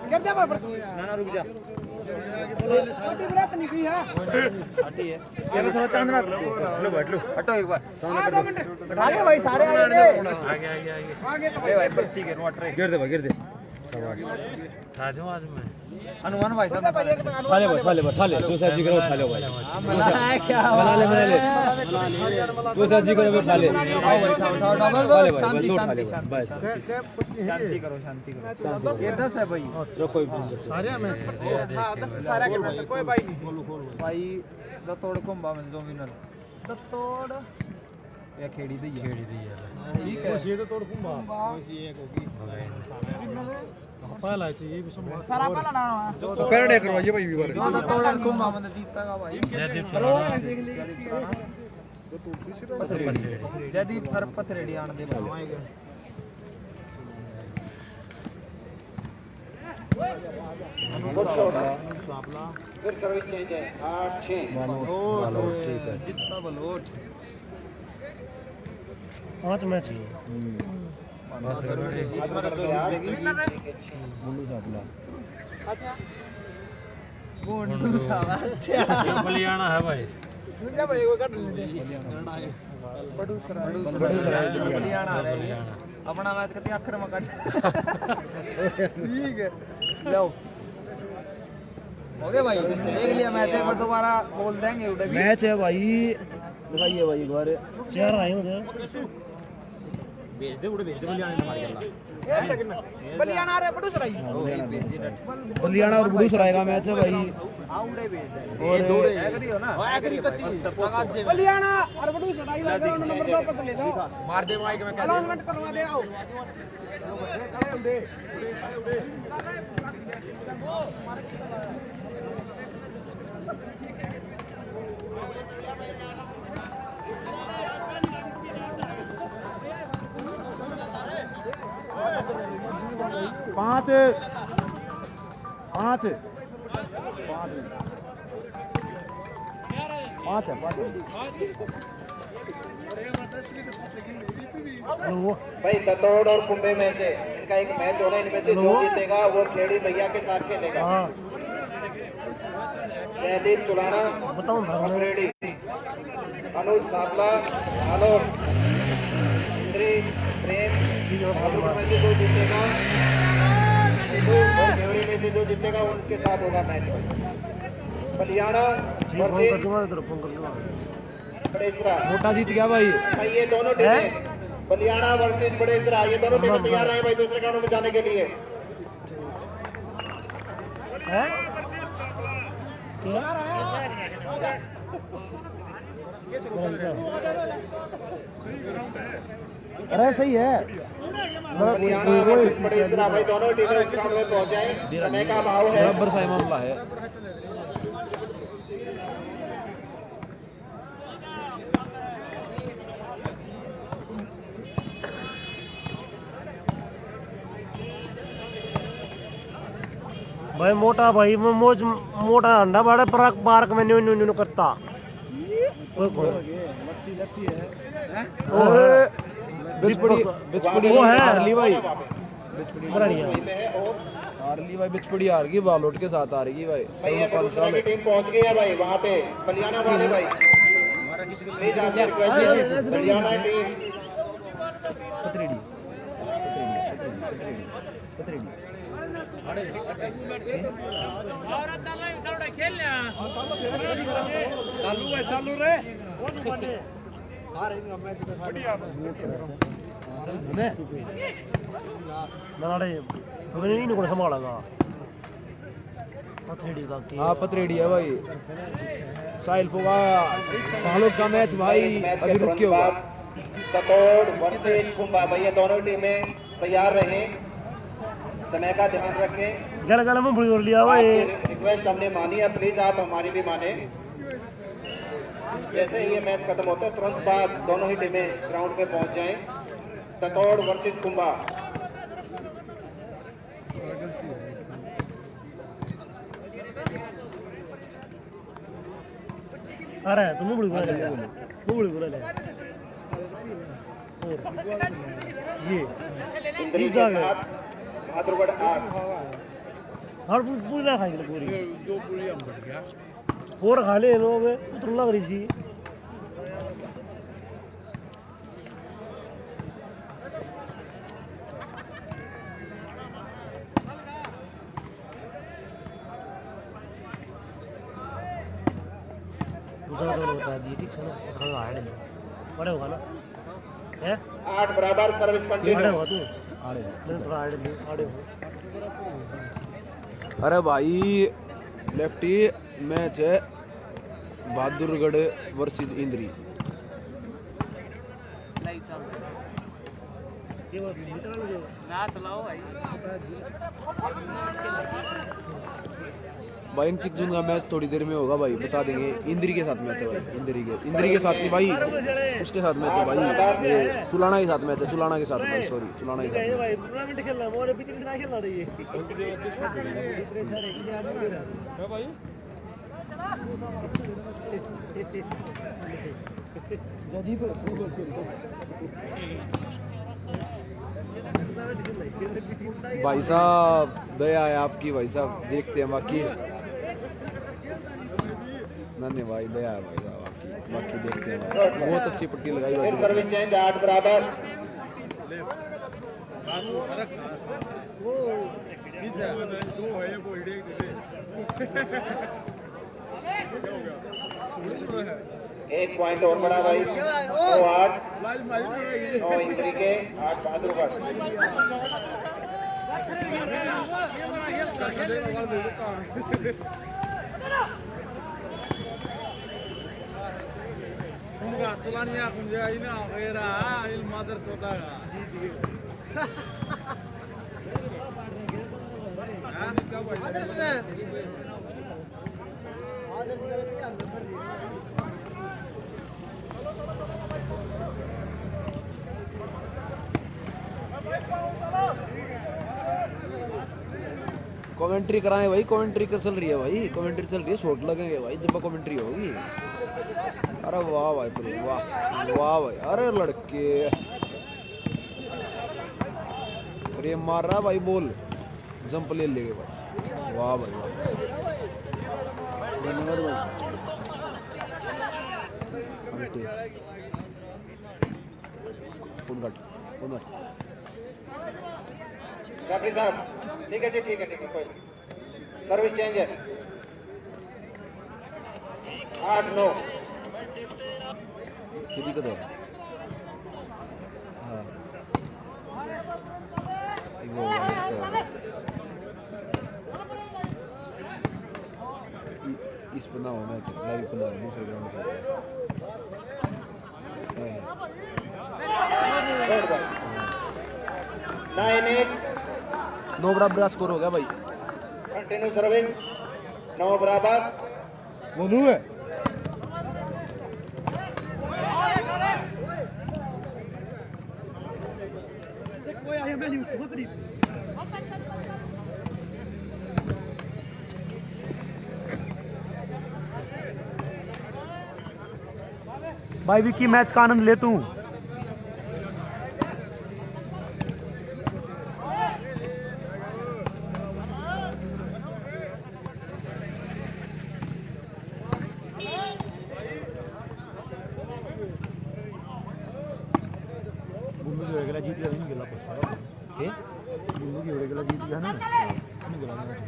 कर दे भाई पर्ची ना रुक जा पर्ची ब्रेक नहीं की है हटी है ये तो थोड़ा चांदना लो बैठ लो हटो एक बार आ 2 मिनट आगे भाई सारे आगे आगे तो भाई पर्ची के नोट रे गिर दे भाई गिर दे आ जाऊं आज मैं अनुमान भाई साहब उठा ले दूसरा जी करो उठा लो भाई है क्या बना ले दूसरा जी करो उठा ले उठाओ बस शांति शांति बस शांति करो ये 10 है भाई कोई सारे मैच हां 10 सारे के मैच कोई भाई नहीं भाई द तोड़ कुंभा में जो विनर तोड़ या खेड़ी दी है ठीक है ये तो तोड़ कुंभा ये एक होगी पहला चाहिए भी सब सारा पहला ना तो पेड़े करवाइए भाई भी बारे जो द तोड़ कुंभा में जीतेगा भाई जयदीप पर पथरेडी आन दे भाई फिर सर्विस चेंज है 8-6 जितना बलोट 5 मैच ही इसमें तो जीतेगी गुंडू साला अच्छा बलियाना है भाई दुनिया भाई वो कट ले हरियाणा रहे अपना मैच कति आखिर में कट ठीक है लो हो गया भाई देख लिया मैच एक बार दोबारा बोल देंगे उठे भी मैच है भाई दिखाइए भाई एक बार 4 आए उधर एक सेकंड में बलियाना रे बड़ू सराई हरियाणा और बुडूसराय का मैच है भाई आउंडे भेज दे और दो एग्री हो ना एग्री कती बलियाना और बड़ू सराई का ग्राउंड नंबर 2 पता ले दो मार दे माइक में अनाउंसमेंट करवा दे आओ पाँच भाई दतोड़ और कुंभे मैच है इनका एक मैच होना इनमें से जो जीतेगा वो खेड़ी भैया के साथ खेलेगा हाँ जयदीप चुलाना बताओ ना रेडी अनुज साबला आलोक इंद्री प्रेम में से जो जीतेगा और खेड़ी में से जो जीतेगा उनके साथ होगा मैच बलियाना फोन कर दूंगा इधर फोन कर दूंगा बड़ेसरा मोटा जीत गया भाई भाई ये दोनों टीमें बलियाना वर्सेस बड़ेसरा ये दोनों टीमें तैयार रहे भाई दूसरे राउंड में जाने के लिए हैं अरे सही है बलियाना वर्सेस बड़ेसरा भाई दोनों टीमें इस राउंड में पहुंच जाए समय का अभाव है बराबर सा मामला है भाई मोटा भाई मोज मोटा अंडा बड़ा पार्क में न्यू न्यू न्यू करता बिचपड़ी वो है। हार ली भाई बड़ा नहीं है हार ली भाई बिचपड़ी हार गई बालोट के साथ हार गई भाई भाई ये बड़ेसरा की टीम पहुंच गई है भाई वहां पे बलियाना वाले भाई प्लीज आपसे रिक्वेस्ट है बलियाना टीम नाले नहीं निकल संभालेगा पथरेडी का के हाँ पतरेडी है भाई साहिल फोगा बालोट का मैच भाई अभी रुक के होगा दतोड़ वर्सेस कुंभा भाई ये दोनों टीमें तैयार रहें समय का ध्यान रखें गल गल में बुरी लिया भाई आपकी रिक्वेस्ट हमने मानी है प्लीज आप हमारी भी माने जैसे ही ये मैच खत्म होता है तुरंत बाद दोनों ही टीमें ग्राउंड पे पहुंच जाएं दतोड़ वर्सेस कुंभा अरे तुम बुरी बोला ले वो बुरी बोला ले ये इंद्री के साथ भाद्रगढ़ 8 हर पूरी ना खाएंगे पूरी दो पूरी हम बढ़ गया और खा ले लोग उतर लग रही थी जो बता दिए ठीक से ना हाँ आड़े बड़े होगा ना है 8 बराबर सर्विस बड़े कंटिन्यू होगा तू नहीं थोड़ा आड़े हो अरे भाई लेफ्टी मैच है बहादुरगढ़ वर्सेस इंद्री। ये वो भीतर वाला ना चलाओ भाई। भाई अंकित जून का मैच थोड़ी देर में होगा भाई, बता देंगे। इंद्री के साथ मैच है भाई, इंद्री के साथ नहीं भाई, उसके साथ मैच है भाई, ये चुलाना के साथ मैच है, चुलाना के साथ भाई, सॉरी चुलाना के साथ मैच है। टूर्नामेंट खेलना मोरे बीच में खेलना रही है भाई भाई साहब दया है आपकी भाई साहब, देखते हैं बाकी। नहीं भाई दया है भाई साहब आपकी, बाकी देखते हैं भाई। बहुत अच्छी पट्टी लगाई फिर भाई। सर्विस चेंज 8 बराबर एक पॉइंट और बढ़ा भाई 9-8 9 इंद्री के 8 बहादुरगढ़। कमेंट्री कराएं भाई, कमेंट्री कर चल रही है भाई, कमेंट्री चल रही है, शॉट लगेंगे भाई जब कमेंट्री होगी। अरे वाह भाई प्रो, वाह वाह भाई, अरे लड़के प्रेम मार रहा भाई, बॉल जंप ले लेंगे भाई, वाह भाई वाह, धन्यवाद भाई। कैप्टन साहब ठीक है जी, ठीक है कोई सर्विस चेंज है 8-9 कितनी कद है? हाँ इस पर ना हो मैच लाइव बना है दूसरे ग्राउंड पर। 9-8 9 बराबर स्कोर हो गया भाई। कंटिन्यू सर्विस 9 बराबर बोलू है कोई आया मैं नहीं करीब भाई विकी मैच का आनंद ले तू। बुंदू की वेगला जीत गया नहीं गेला पसा के बुंदू की वेगला जीत गया ना नहीं गेला मैच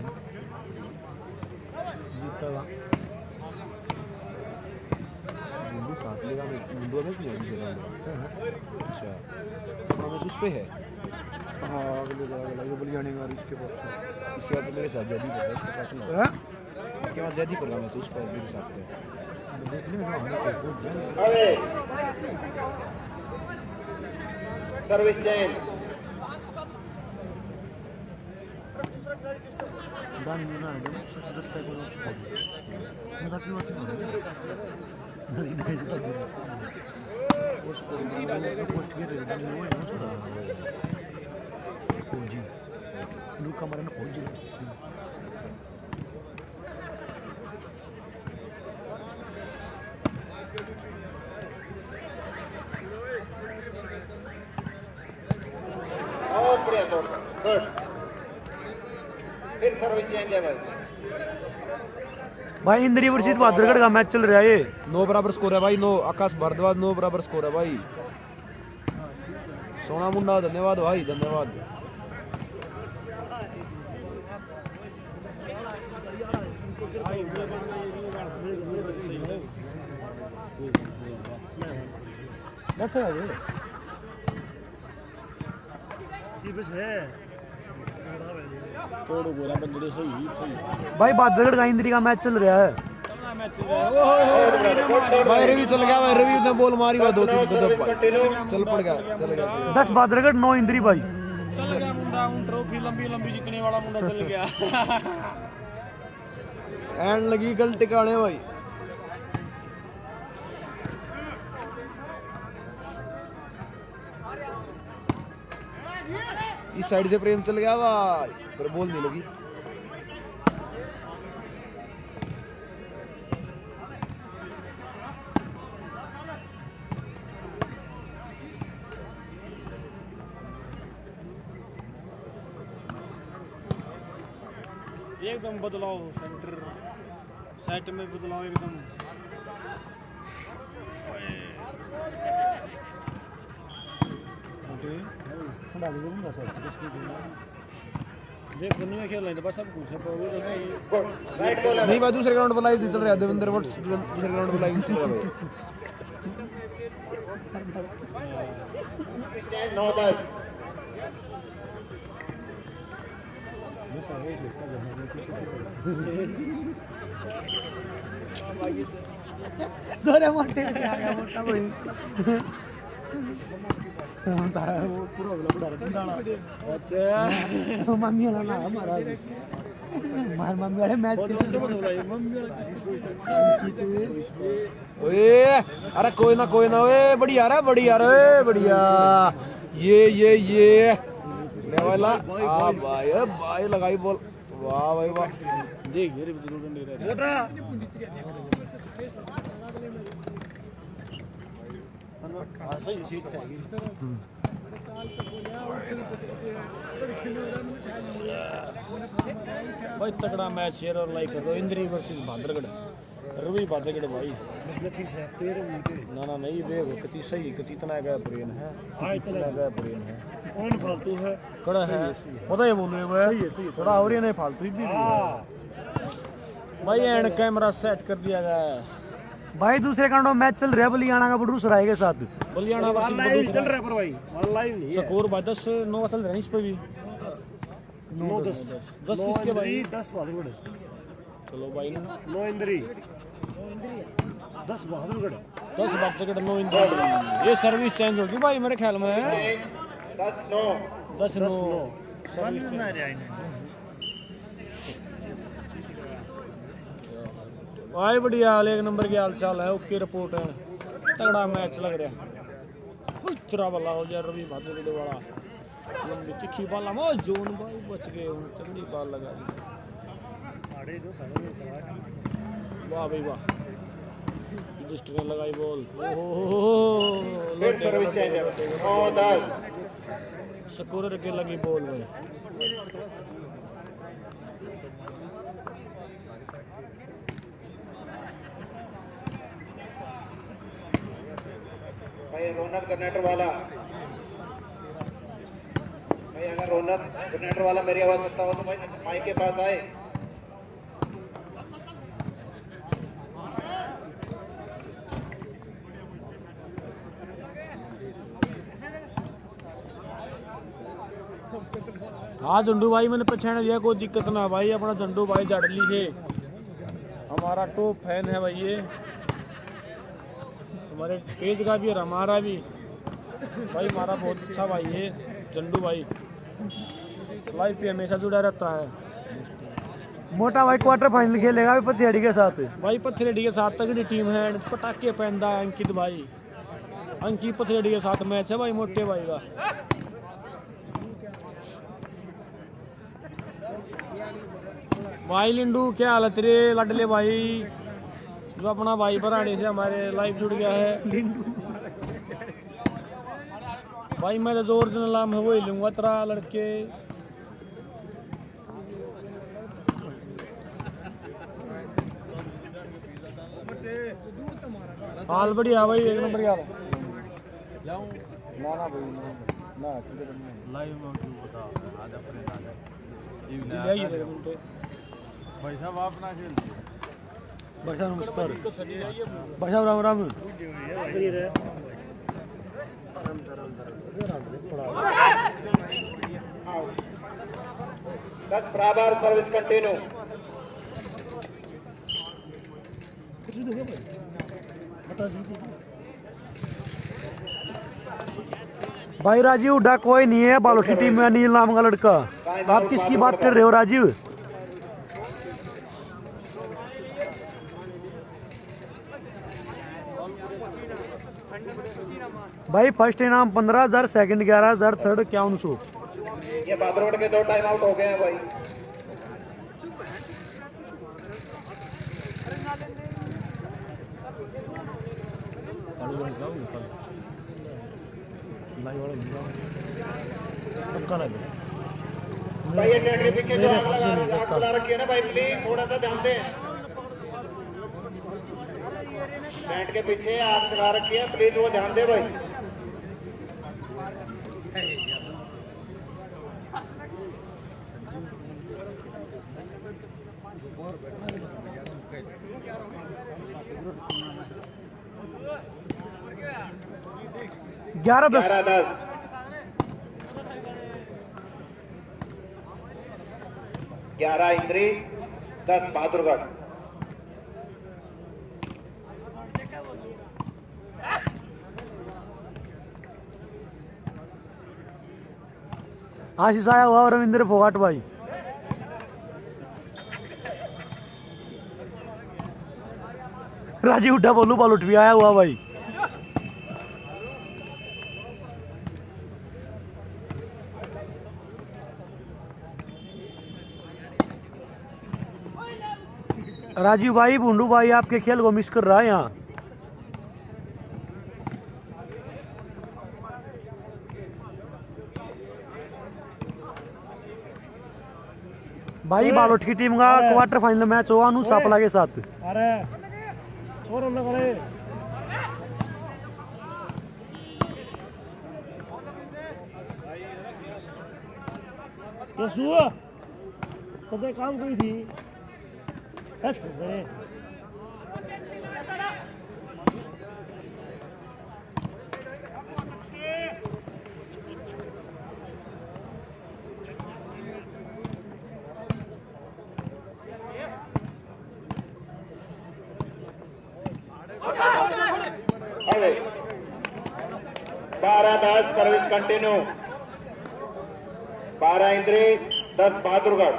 जीतता था मुंडू साथ लेगा, मुंडू मैच नहीं है अच्छा अपना मैच उस पे है। हाँ अगले ये बलियाने का इसके बाद इसके बाद तो मेरे साथ जैदी पर है, इसके बाद जैदी पर का मैच उस पर मेरे साथ है। देख लेंगे हमने अरे सर्विस चेंज दान ना जब शब्द का कोई ऑप्शन नहीं ना की बात नहीं नहीं जब उस पोस्ट किया दान वो है ना छोड़ा जी लू कमरे में पहुंच जी और बढ़िया शॉट गुड। फिर सर्विस चेंज है भाई भाई इंद्री वर्सेस बहादुरगढ़ का मैच चल रहा है। 9 बराबर स्कोर है भाई, 9 आकाश भारद्वाज 9 बराबर स्कोर है भाई। सोना मुंडा धन्यवाद भाई, धन्यवाद। बैठो यार ठीक है तोड़ गोरा बंदे सही भाई बादलगढ़ का इंद्री का मैच चल रहा है भाई रवि चल गया भाई रवि ने बॉल मारी वो 2-3 गजब भाई चल पड़ गया चल गया 10 बादलगढ़ 9 इंद्री भाई चल गया मुंडा उन ट्रॉफी लंबी लंबी जितने वाला मुंडा चल गया एंड लगी गल टिकाने भाई इस साइड से प्रेम चल गया भाई पर बॉल नहीं लगी एकदम बदलाव सेंटर सेट में बदलाव एकदम देख दुनिया खेल रहे हैं बस सब कुछ सब नहीं भाई दूसरे ग्राउंड पर लाइव चल रहा है देवेंद्र वट्स दूसरे ग्राउंड पर लाइव चल रहा है भाई 9-10 दोरे मोटे से आ गया मोटा भाई हम तारा वो पूरा बड़ा डाला अच्छा मम्मी वाला ना हमारा मार मम्मी वाले मैच से बदला ये मम्मी ओए अरे कोई ना ओए बढ़िया रे बढ़िया ये ले वाला हां भाई भाई लगाई बॉल वाह भाई वाह देख ये दो डंडे रहे मोटा सही सीट चाहिए भाई तगड़ा मैच शेयर और लाइक कर दो इंद्री वर्सेस भादरगढ़ रवि भादरगढ़ भाई ना नहीं देखो कितनी सही कितना का प्रेम है इतना का प्रेम है कौन फालतू है कड़ा है पता है बोले मैं सही थोड़ा और ये नहीं फालतू भी भाई एंड कैमरा सेट कर दिया गया है भाई दूसरे काउंट में मैच चल रहा है बलियाना का बड़ू सराय के साथ बलियाना लाइव चल रहा है पर भाई लाइव नहीं है स्कोर भाई 10-9 चल रहे हैं इस पे भी 9-10 10 किसके भाई 10 बादलगढ़ चलो भाई 9 इंद्री 10 बादलगढ़ 10 बादलगढ़ 9 इंद्री ये सर्विस चेंज होगी भाई मेरे ख्याल में 10-9 10-9 सर्विस भाई बढ़िया एक नंबर की हाल चाल है ओके रिपोर्ट है तगड़ा मैच लग रहा है इतना वाला हो जाए रवि भादरगढ़ वाला लंबी तिखी बाल मो जोन भाई बच गए उन तगड़ी बाल लगा दी वाह भाई वाह रजिस्टर ने लगाई बॉल फिर सर्विस चेंज 9-10 स्कोरर के लगी बॉल में भाई रौनक जनरेटर वाला भाई अगर रौनक जनरेटर वाला मेरी आवाज सुनता हो तो भाई माइक के पास आए हाँ झंडू भाई मैंने पहचान लिया कोई दिक्कत ना भाई अपना झंडू भाई जड़ली से हमारा टॉप फैन है भाई ये हमारे पेज का भी और हमारा भी भाई हमारा बहुत अच्छा भाई है झंडू भाई लाइव पे हमेशा जुड़ा रहता है मोटा भाई क्वार्टर फाइनल खेलेगा पथरेडी के साथ भाई पथरेडी के साथ तगड़ी टीम है पटाखे पहनता है अंकित भाई अंकित पथरेडी के साथ मैच है भाई मोटे भाई का भाई लिंडू क्या हाल है तेरे लडले भाई जो अपना भाई बराड़े से हमारे लाइव जुड़ गया है भाई मैं तो ओरिजिनल नाम है वही लूंगा तेरा लड़के हाल बढ़िया भाई एक नंबर यार ना भाई ना लाइव में क्यों बता आज अपने भाई साहब आप ना खेलते भाई साहब नमस्कार भाई साहब राम राम करी रहे आराम से पड़ा 10 बराबर सर्विस कंटिन्यू। भाई राजीव उड्डा कोई नहीं है, बालोट की टीम में अनिल नाम का लड़का। आप किसकी बात कर रहे हो राजीव? भाई फर्स्ट इनाम 15,000, सेकंड 11,000, थर्ड 5100। ये बादरोड के 2 टाइम आउट हो गए हैं भाई। भाई ये टेंडरी पिके जो आग लगा रखी है ना भाई, प्लीज थोड़ा सा ध्यान दें। टेंट के पीछे आग लगा रखी है, प्लीज वो ध्यान दे भाई। ग्यारह 10 11 इंद्री, 10 बहादुरगढ़। आशीष आया हुआ और रविंद्र फोगाट भाई। राजीव उड्डा बोलू बालूट भी आया हुआ भाई। राजीव भाई भुंडू भाई आपके खेल को मिस कर रहा है यहाँ। भाई बालोट की टीम का क्वार्टर फाइनल मैच होगा अनु सापला के साथ। अरे और हम लोग अरे यसु तो काम की थी अच्छा सर अरे 12-10 सर्विस कंटिन्यू। 12 इंद्री, 10 बहादुरगढ़।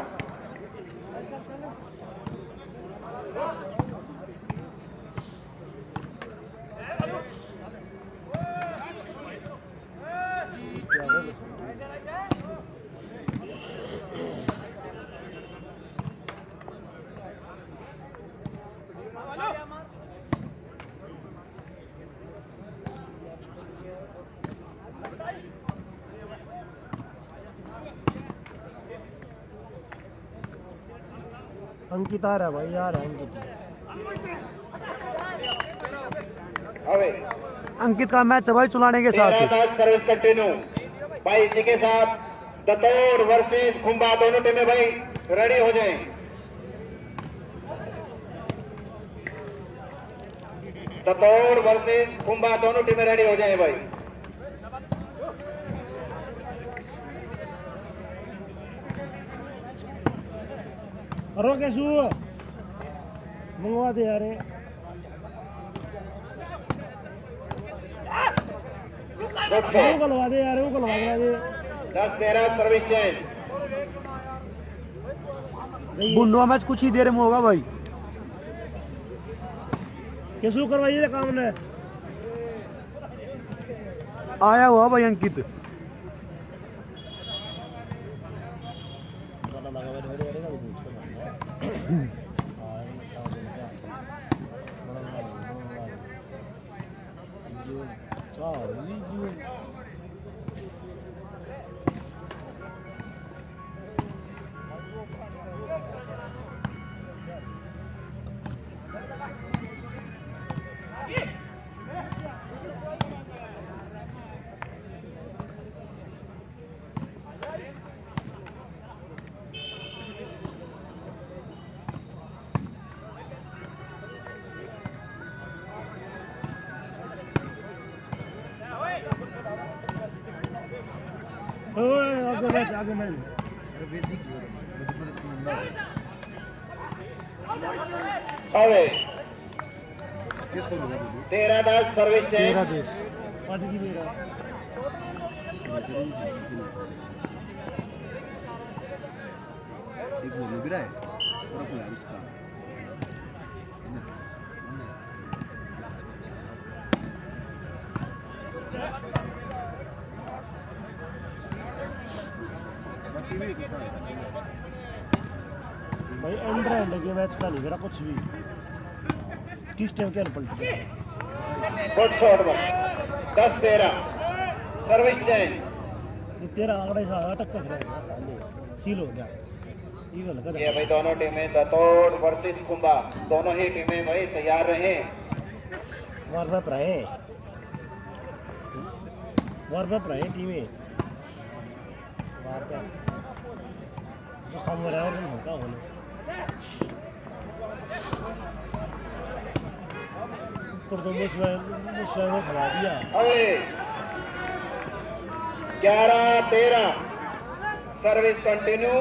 अंकित आ रहा है भाई, आ रहा है अंकित। अरे अंकित का मैच है भाई चुलाने के साथ। 13-10 सर्विस कंटिन्यू। भाई इसी के साथ दतौर वर्सेस खुंबा दोनों टीमें भाई रेडी हो जाएं। दतौर वर्सेस खुंबा दोनों टीमें रेडी हो जाएं भाई। अरे कैसु मंगवा दे यार वो गलवा दे यार, वो गलवा दे। 10-13 सर्विस चेंज। बुंडवा मैच कुछ ही देर में होगा भाई। कैसु करवाइए काम ने आया हुआ भाई अंकित। मैच आगे मैच अवे 13-10 सर्विस चेंज। तेरा देश आज की मेरा एक बोल भी रहा है फर्क है उसका भाई अंडर हैंड के मैच का नहीं मेरा कुछ भी किस टाइम क्या पलट गया good shot ball 10-13 service change. ये तेरा आंकड़ा सा टक्कर करेगा सील हो गया ये गलत ये है भाई दोनों टीमें दतोड़ वर्सेस कुंभा, दोनों ही टीमें भाई तैयार रहे। वार्म अप रहे टीमें वार्म अप जो काम हो रहा है और नहीं होता होने ऊपर तो मुझे खिला दिया अवे 11-13 सर्विस कंटिन्यू।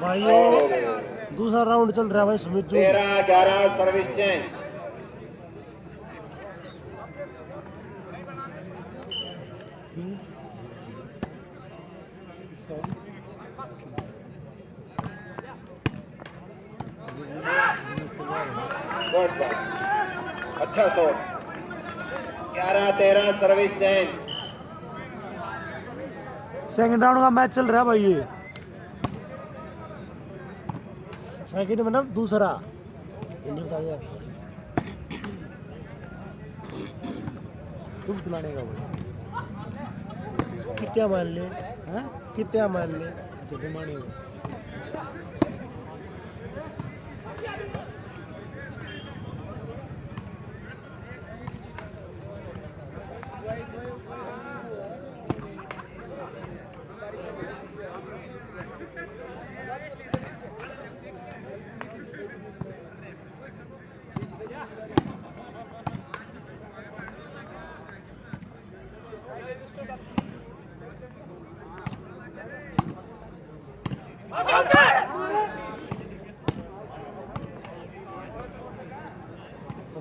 भाई दूसरा राउंड चल रहा है भाई सुमित जो 13-11 सर्विस चेंज। गुड बॉल, अच्छा shot. 11-13 service change. Second round का मैच चल रहा है भाई ये सेकंड मतलब दूसरा हिंदी बता दिया तुम सुनाने का बोला कितना मान ले हैं कितना मान ले तो घुमाने को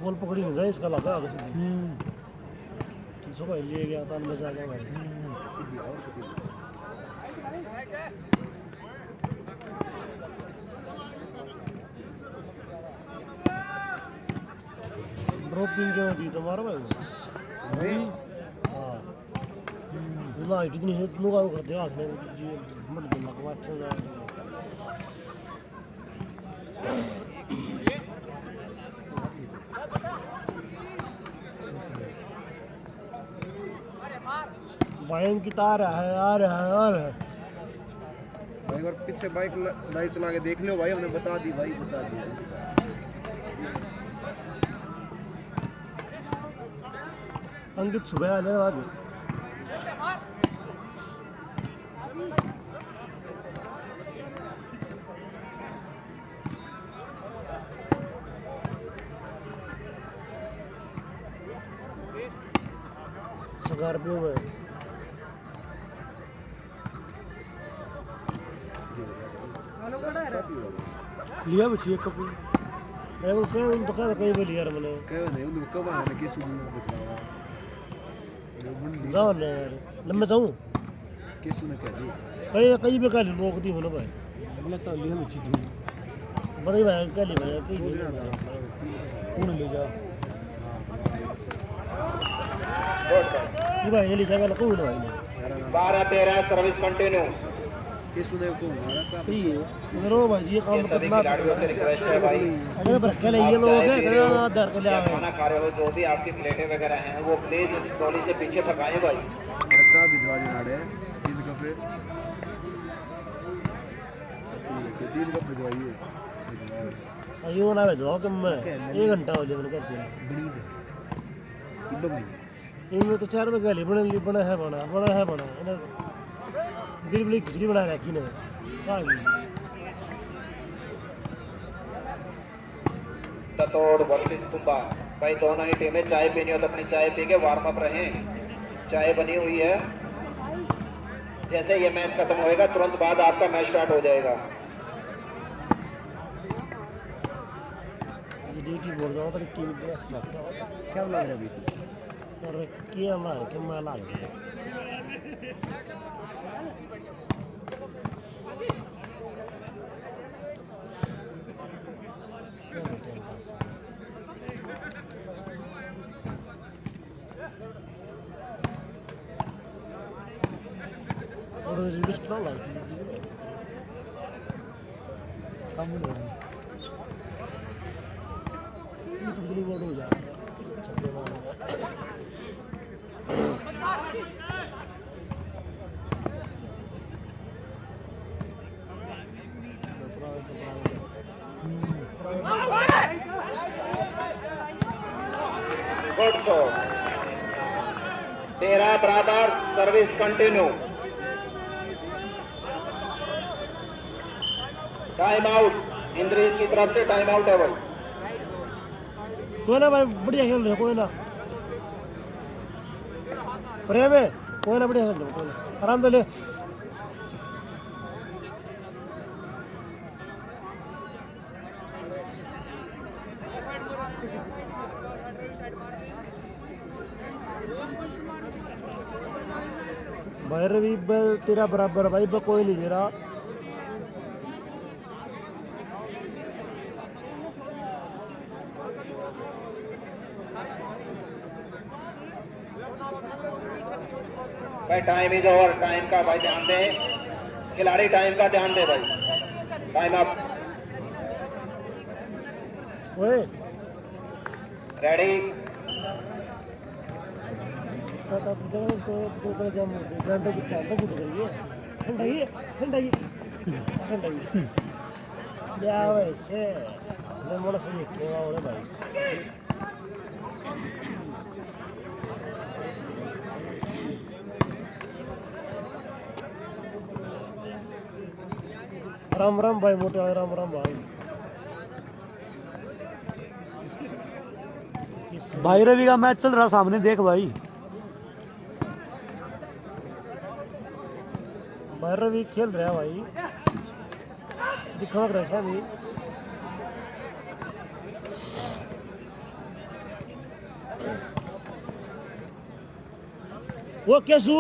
बॉल पकड़ी नहीं जाए इसका लगा आगे सीधी 300 भाई ले गया था मजा आ गया भाई ड्रॉपिंग क्यों जी तुम्हारा भाई हाँ ना इतनी है नुका कर दिया हाथ में जी मत दिमाग में अच्छा जाए बाइक की तार है आ रहा है भाई एक बार पीछे बाइक लाइट चला के देख लो भाई, हमने बता दी भाई, बता दी। अंकित सुबह आने आज स्कॉर्पियो में लिया बच्ची एक कप मैं कह दुकान कहीं पे लिया मैंने कह नहीं उन कब आने के सुन बचवा जाओ ना यार लम्बे जाऊं के सुन कह दी कहीं पे काली रोक दी होना भाई बोला तो लिया बच्ची तू बड़ी भाई काली भाई कहीं कौन ले जा ये भाई ले जाएगा कौन भाई 12-13 सर्विस कंटिन्यू। के सुने को हमारा चाप सही है मगर वो भाई ये काम सभी करना खिलाड़ियों से रिक्वेस्ट है भाई, अरे बरकत है ये लोग है दर के ले या आए खाना खा रहे हो जो भी आपकी प्लेटें वगैरह हैं वो प्लीज ट्रॉली से पीछे भगाएं भाई। अच्छा भिजवा दी नाड़े 3 कप पे 3 कप भिजवाइए अयो ना भेजो कि मैं 1 घंटा हो गया मैंने कहते हैं बड़ी इब्बा बड़ी इनमें तो 4 गले बना है इन्हें बिल्कुल खिचड़ी बना रखी ने ततोड़ वर्सेस कुंभा। भाई दोनों ही टीमें चाय पीनी हो तो अपनी चाय पी के वार्म अप रहें। चाय बनी हुई है, जैसे ये मैच खत्म होएगा तुरंत बाद आपका मैच स्टार्ट हो जाएगा। ड्यूटी बोल रहा हूँ तो टीम पे सकता क्या लग रहा है अभी और क्या मार के मैं लग रहा और लिस्ट ना लगती है काम नहीं बोर्ड हो जाए गुड शो। 13 बराबर, service continue. Time out Indresh की तरफ से, टाइम आउट है भाई। कोई ना भाई बढ़िया खेल रहे कोई ना प्रेम है कोई ना बढ़िया खेल रहे कोई ना आराम से ले भाई रवि तेरा बराबर भाई कोई नहीं मेरा भाई टाइम इज ओवर। टाइम का भाई ध्यान दें, खिलाड़ी टाइम का ध्यान दे भाई। Time up. ओए रेडी। घंटे की टाइम तो कुछ करिए ठंडा क्या वैसे मैं मोड़ा से देखेगा और भाई राम राम भाई मोटे वाले राम राम भाई रवि का मैच चल रहा सामने देख भाई रवि खेल रहा भाई दिखा रहा अभी वो कैसू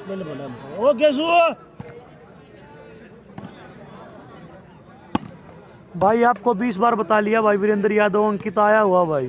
मैंने बोला वो कैसू भाई आपको 20 बार बता लिया भाई वीरेंद्र यादव अंकित आया हुआ भाई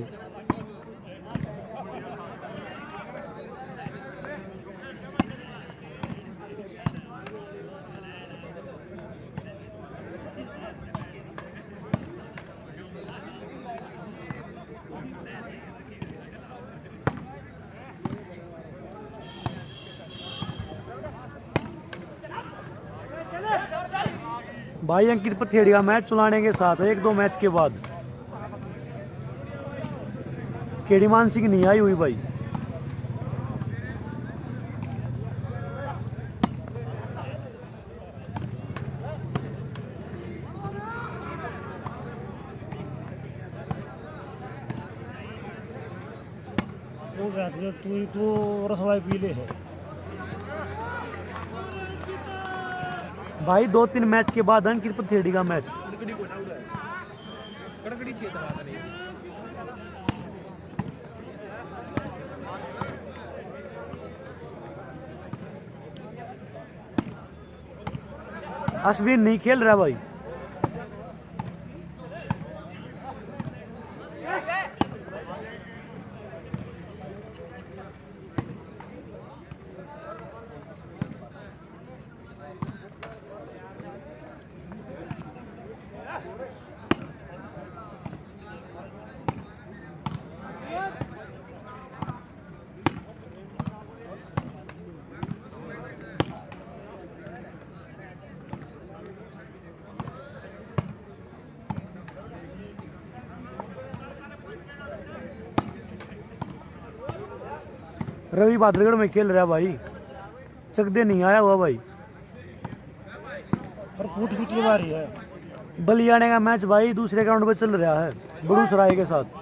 भाई अंकित पथेड़िया मैच चलाने के साथ 1-2 मैच के बाद केड़ीमान सिंह नहीं आई हुई भाई तू रसवाई पी ले है भाई 2-3 मैच के बाद अंकित पथेड़ी का मैच अश्विन नहीं खेल रहा भाई रवि भाद्रगढ़ में खेल रहा भाई, चकदे नहीं आया हुआ भाई, और फूट की टीम आ रही है। बलियाने का मैच भाई दूसरे राउंड में चल रहा है बड़ू सराय के साथ।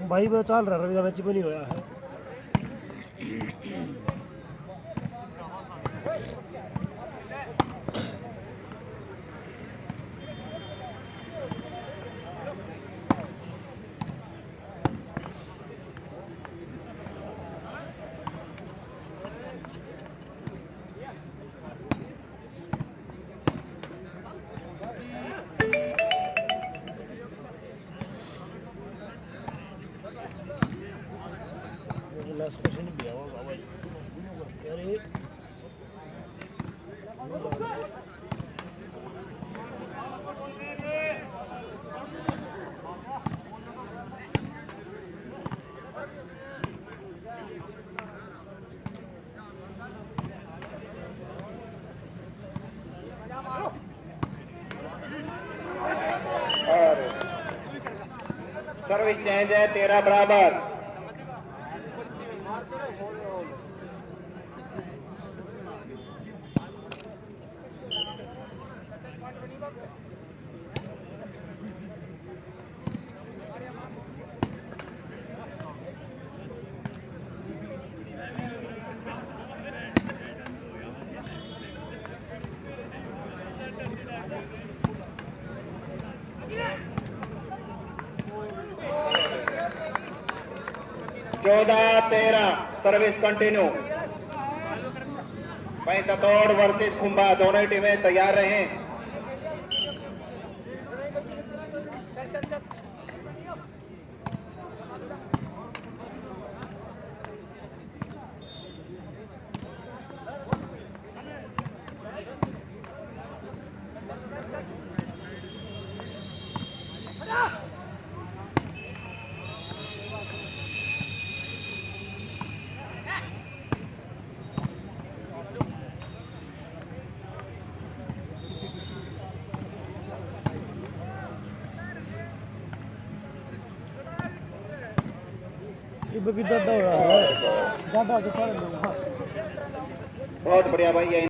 भाई वो चल रहा रवि का मैच भी नहीं होया है। लास्ट क्वेश्चन भी आवा भाई, कह रहे और सर्विस चेंज है 13 बराबर। चौदह 13 सर्विस कंटिन्यू। भाई ततोड़ वर्सेस कुंभा दोनों ही टीमें तैयार रहें। भी दादा हो रहा है, दादा जो कर लो। बहुत बढ़िया भाई।